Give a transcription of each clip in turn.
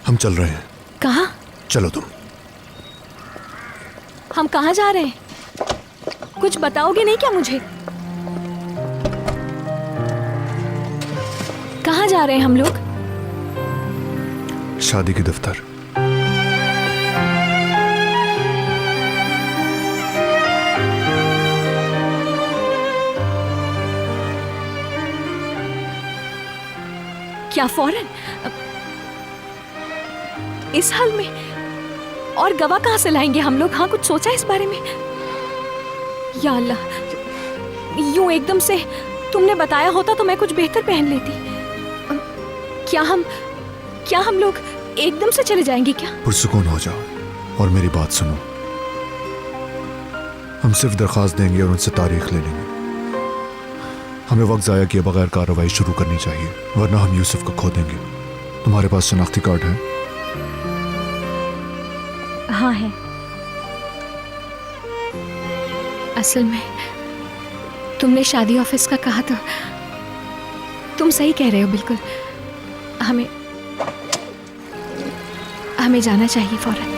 हम चल रहे हैं। कहाँ? चलो तुम। हम कहाँ जा रहे हैं? कुछ बताओगे नहीं क्या मुझे? कहाँ जा रहे हैं हम लोग? शादी के दफ्तर। क्या फौरन? इस हाल में? और गवाह कहाँ से लाएंगे हम लोग? हाँ, कुछ सोचा इस बारे में? या अल्लाह, यूं एकदम से तुमने बताया होता तो मैं कुछ बेहतर पहन लेती। क्या हम लोग एकदम से चले जाएंगे क्या? पुरसुकून हो जाओ और मेरी बात सुनो। हम सिर्फ दरख्वास्त देंगे और उनसे तारीख ले लेंगे। हमें वक्त जाया किए बगैर कार्रवाई शुरू करनी चाहिए, वरना हम यूसुफ को खो देंगे। तुम्हारे पास शनाख्ती कार्ड है? हाँ है। असल में तुमने शादी ऑफिस का कहा तो तुम सही कह रहे हो बिल्कुल। हमें जाना चाहिए फौरन।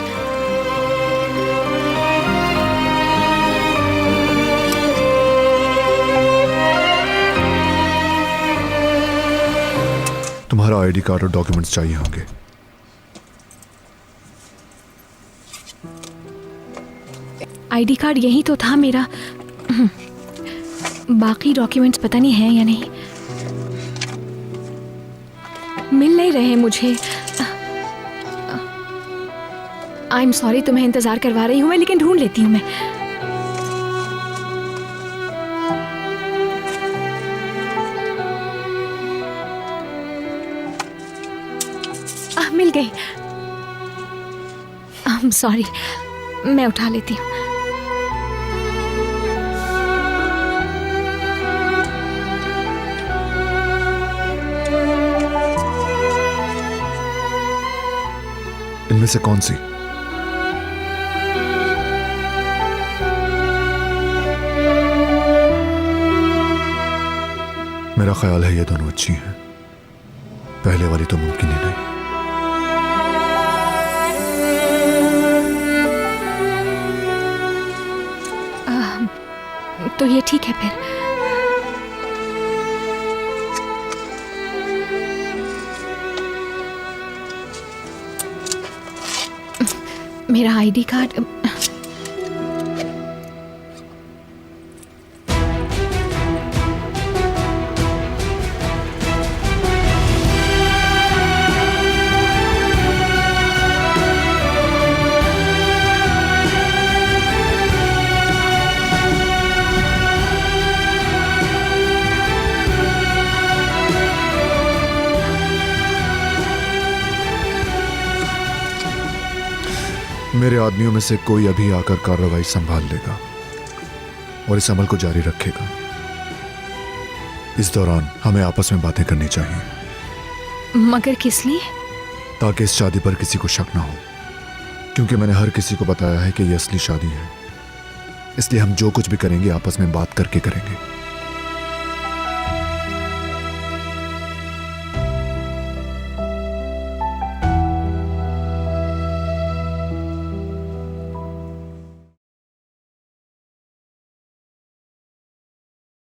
तुम्हारा आईडी कार्ड और डॉक्यूमेंट्स चाहिए होंगे। आईडी कार्ड यही तो था मेरा। बाकी डॉक्यूमेंट्स पता नहीं है या नहीं, मिल नहीं रहे मुझे। आई एम सॉरी, तुम्हें इंतजार करवा रही हूँ मैं, लेकिन ढूंढ लेती हूँ मैं। मिल गई। आई एम सॉरी, मैं उठा लेती हूँ। इनमें से कौन सी? मेरा ख्याल है ये दोनों अच्छी हैं। पहले वाली तो मुमकिन ही नहीं। तो ये ठीक है फिर। मेरा आईडी कार्ड। मेरे आदमियों में से कोई अभी आकर कार्रवाई संभाल लेगा और इस अमल को जारी रखेगा। इस दौरान हमें आपस में बातें करनी चाहिए। मगर किस लिए? ताकि इस शादी पर किसी को शक ना हो, क्योंकि मैंने हर किसी को बताया है कि यह असली शादी है। इसलिए हम जो कुछ भी करेंगे आपस में बात करके करेंगे।